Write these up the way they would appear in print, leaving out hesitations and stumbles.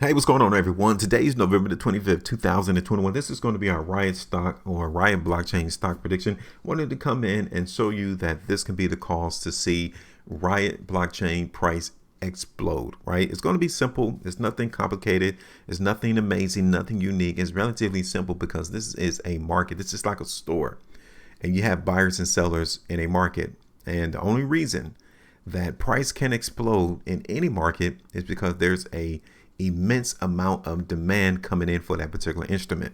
Hey, what's going on, everyone? Today is November the 25th, 2021. This is going to be our RIOT stock or RIOT blockchain stock prediction. Wanted to come in and show you that this can be the cause to see RIOT blockchain price explode, right? It's going to be simple. It's nothing complicated. It's nothing amazing, nothing unique. It's relatively simple because this is a market. This is like a store and you have buyers and sellers in a market. And the only reason that price can explode in any market is because there's a immense amount of demand coming in for that particular instrument.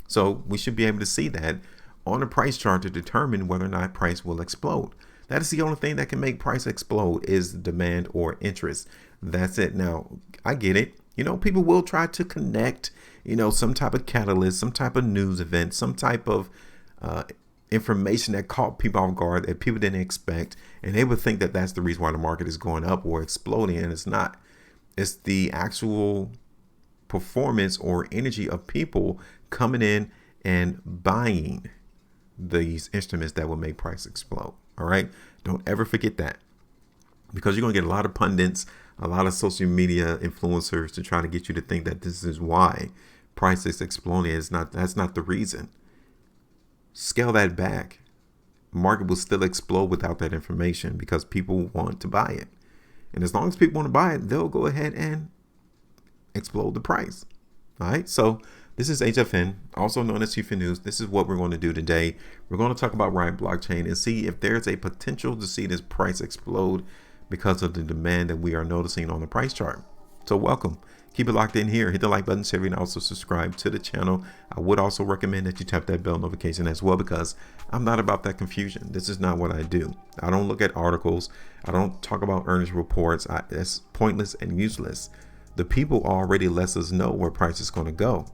So we should be able to see that on a price chart to determine whether or not price will explode. That is the only thing that can make price explode is demand or interest. That's it. Now, I get it. People will try to connect, some type of catalyst, some type of news event, some type of information that caught people off guard that people didn't expect. And they would think that that's the reason why the market is going up or exploding, and it's not. It's the actual performance or energy of people coming in and buying these instruments that will make price explode. All right. Don't ever forget that, because you're going to get a lot of pundits, a lot of social media influencers to try to get you to think that this is why price is exploding. That's not the reason. Scale that back. Market will still explode without that information because people want to buy it. And as long as people want to buy it, they'll go ahead and explode the price. All right. So this is HueFin, also known as HueFin News. This is what we're going to do today. We're going to talk about RIOT blockchain and see if there's a potential to see this price explode because of the demand that we are noticing on the price chart. So welcome. Keep it locked in here. Hit the like button, share, and also subscribe to the channel. I would also recommend that you tap that bell notification as well, because I'm not about that confusion. This is not what I do. I don't look at articles. I don't talk about earnings reports. That's pointless and useless. The people already let us know where price is going to go.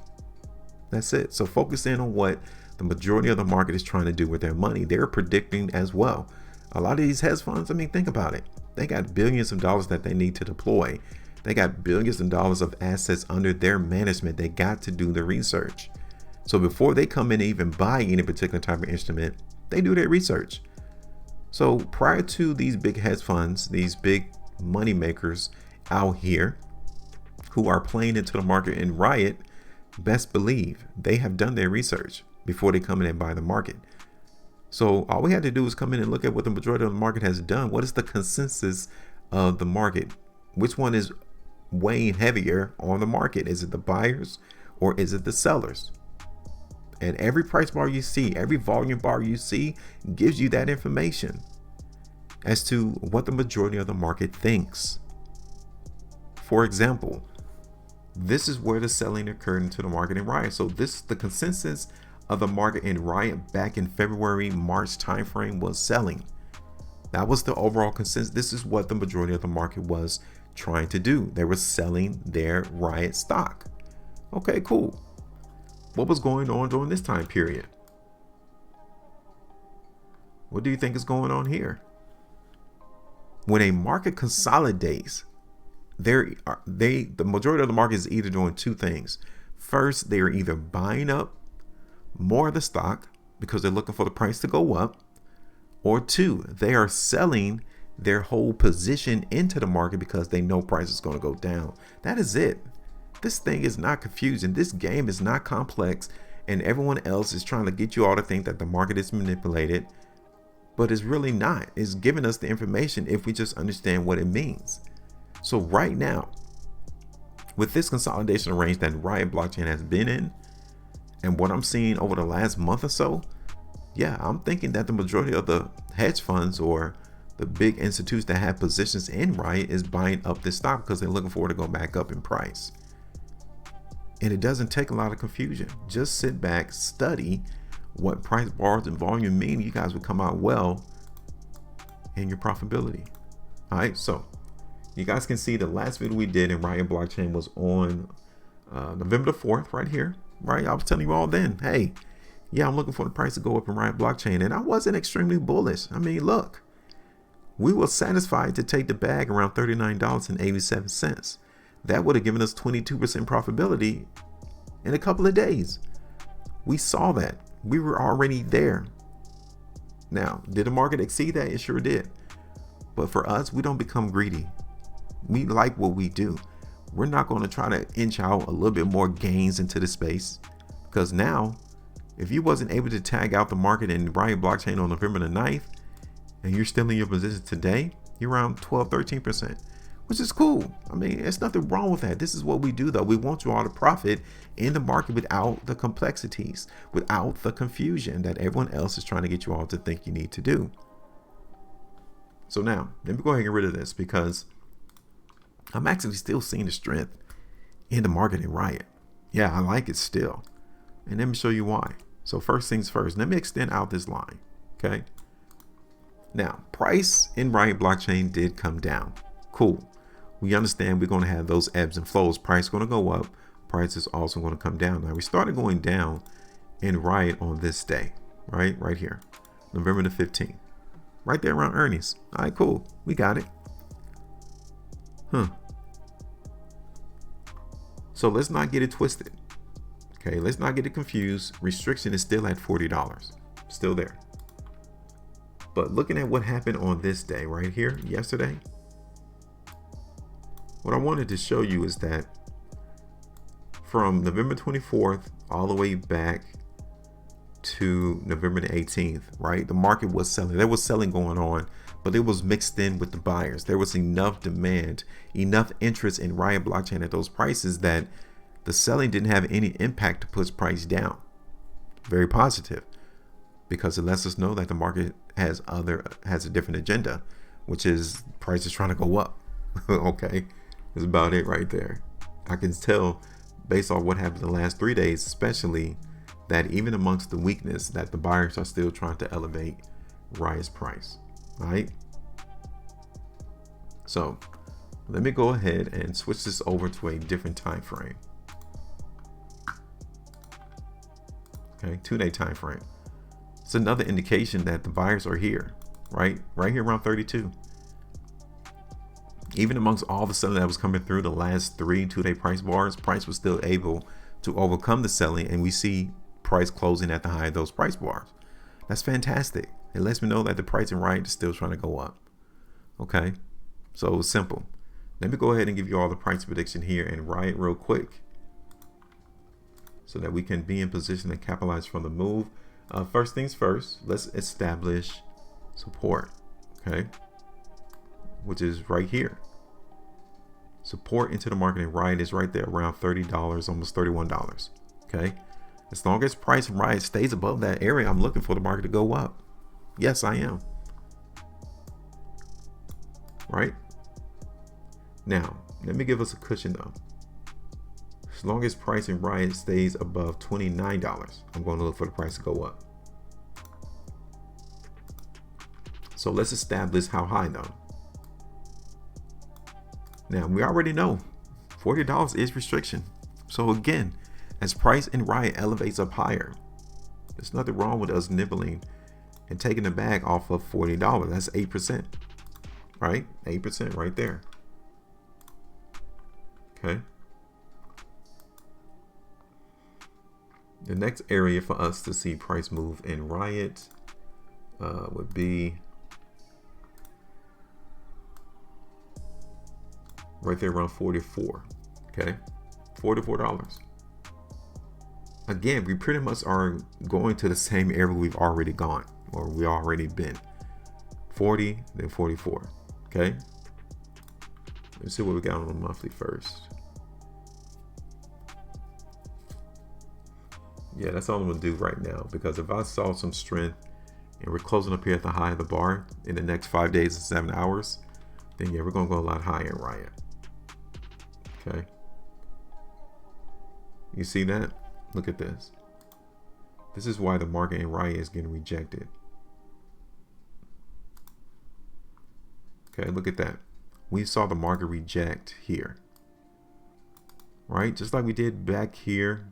That's it. So focus in on what the majority of the market is trying to do with their money. They're predicting as well. A lot of these hedge funds, think about it. They got billions of dollars that they need to deploy. They got billions of dollars of assets under their management. They got to do the research. So before they come in and even buy any particular type of instrument, they do their research. So prior to these big hedge funds, these big money makers out here who are playing into the market in RIOT, best believe they have done their research before they come in and buy the market. So all we had to do is come in and look at what the majority of the market has done. What is the consensus of the market? Which one is weighing heavier on the market? Is it the buyers or is it the sellers? And every price bar you see, every volume bar you see gives you that information as to what the majority of the market thinks. For example, this is where the selling occurred into the market in RIOT. So this, the consensus of the market in RIOT back in February, March timeframe was selling. That was the overall consensus. This is what the majority of the market was trying to do. They were selling their RIOT stock. Okay, cool. What was going on during this time period? What do you think is going on here? When a market consolidates, the majority of the market is either doing two things. First, they are either buying up more of the stock because they're looking for the price to go up, or two, they are selling their whole position into the market because they know price is going to go down. That is it. This thing is not confusing. This game is not complex, and everyone else is trying to get you all to think that the market is manipulated, but it's really not. It's giving us the information if we just understand what it means. So right now, with this consolidation range that RIOT blockchain has been in, and what I'm seeing over the last month or so, yeah, I'm thinking that the majority of the hedge funds or the big institutes that have positions in RIOT is buying up this stock because they're looking forward to go back up in price. And it doesn't take a lot of confusion. Just sit back, study what price bars and volume mean. You guys will come out well in your profitability. All right, so you guys can see the last video we did in RIOT blockchain was on November the 4th right here, right? I was telling you all then, hey, yeah, I'm looking for the price to go up in RIOT blockchain. And I wasn't extremely bullish. Look, we were satisfied to take the bag around $39.87. That would have given us 22% profitability in a couple of days. We saw that. We were already there. Now, did the market exceed that? It sure did. But for us, we don't become greedy. We like what we do. we're not going to try to inch out a little bit more gains into the space, because now if you wasn't able to tag out the market in Riot blockchain on November the 9th and you're still in your position today, you're around 12-13%, which is cool. I mean, there's nothing wrong with that. This is what we do, though. We want you all to profit in the market without the complexities, without the confusion that everyone else is trying to get you all to think you need to do. So now let me go ahead and get rid of this, because I'm actually still seeing the strength in the market in Riot. Yeah, I like it still. And let me show you why. So first things first, let me extend out this line. Okay. Now, price in Riot blockchain did come down. Cool. We understand we're going to have those ebbs and flows. Price is going to go up. Price is also going to come down. Now, we started going down in Riot on this day, right here, November the 15th, right there around earnings. All right, cool. We got it. So let's not get it twisted. Okay, let's not get it confused. Restriction is still at $40, still there. But looking at what happened on this day right here, yesterday, what I wanted to show you is that from November 24th all the way back to November the 18th, right? The market was selling. There was selling going on, but it was mixed in with the buyers. There was enough demand, enough interest in Riot blockchain at those prices that the selling didn't have any impact to push price down. Very positive, because it lets us know that the market has a different agenda, which is price is trying to go up. Okay, that's about it right there. I can tell based on what happened the last 3 days, especially, that even amongst the weakness, that the buyers are still trying to elevate Riot's price. All right. So let me go ahead and switch this over to a different time frame. Okay, 2-day time frame. It's another indication that the buyers are here, right here around 32. Even amongst all the selling that was coming through the last 3 2-day price bars, price was still able to overcome the selling, and we see price closing at the high of those price bars. That's fantastic. It lets me know that the price in Riot is still trying to go up. Okay, so it's simple. Let me go ahead and give you all the price prediction here in Riot real quick, so that we can be in position to capitalize from the move. First things first, let's establish support, okay, which is right here. Support into the market in Riot is right there around $30, almost $31. Okay, as long as price in Riot stays above that area, I'm looking for the market to go up. Yes, I am. Right now, let me give us a cushion though. As long as price in Riot stays above $29, I'm going to look for the price to go up. So let's establish how high though. Now we already know $40 is restriction. So again, as price in Riot elevates up higher, there's nothing wrong with us nibbling and taking the bag off of $40. That's 8%, right? 8% right there. Okay. The next area for us to see price move in Riot would be right there around 44. Okay, $44. Again, we pretty much are going to the same area we've already gone, or we already been. 40, then 44. Okay, let's see what we got on the monthly first. Yeah, that's all I'm gonna do right now, because if I saw some strength and we're closing up here at the high of the bar in the next 5 days and 7 hours, then yeah, we're gonna go a lot higher in Riot. Okay, you see that? Look at this. This is why the market in Riot is getting rejected. Okay, look at that. We saw the market reject here, right? Just like we did back here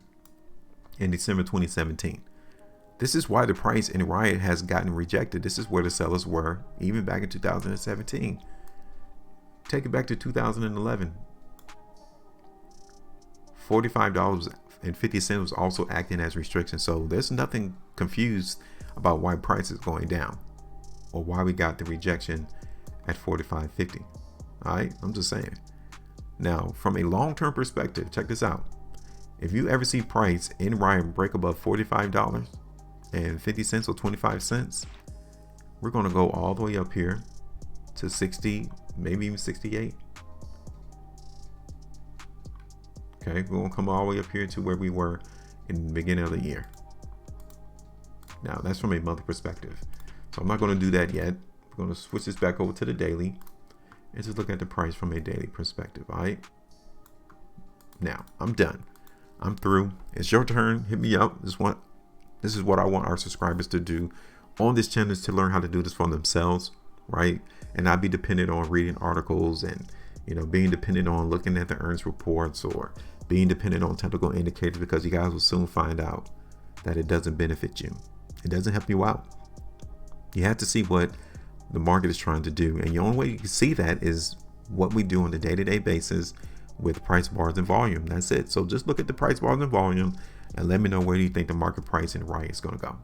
in December 2017. This is why the price in Riot has gotten rejected. This is where the sellers were even back in 2017. Take it back to 2011. $45.50 was also acting as restriction. So there's nothing confused about why price is going down or why we got the rejection at $45.50. All right, I'm just saying. Now, from a long-term perspective, check this out. If you ever see price in Riot break above $45.50 or 25 cents, we're going to go all the way up here to 60, maybe even 68. Okay, we're going to come all the way up here to where we were in the beginning of the year. Now, that's from a monthly perspective. So I'm not going to do that yet. We're going to switch this back over to the daily and just look at the price from a daily perspective. All right. Now, I'm done. I'm through. It's your turn. Hit me up. This is what I want our subscribers to do on this channel, is to learn how to do this for themselves, right? And not be dependent on reading articles and, being dependent on looking at the earnings reports or being dependent on technical indicators, because you guys will soon find out that it doesn't benefit you. It doesn't help you out. You have to see what the market is trying to do. And the only way you can see that is what we do on a day-to-day basis with price bars and volume. That's it. So just look at the price bars and volume and let me know where you think the market price in Riot is going to go.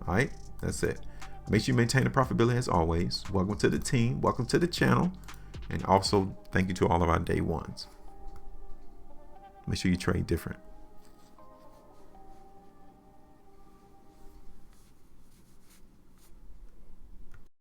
All right, that's it. Make sure you maintain the profitability as always. Welcome to the team. Welcome to the channel. And also thank you to all of our day ones. Make sure you trade different.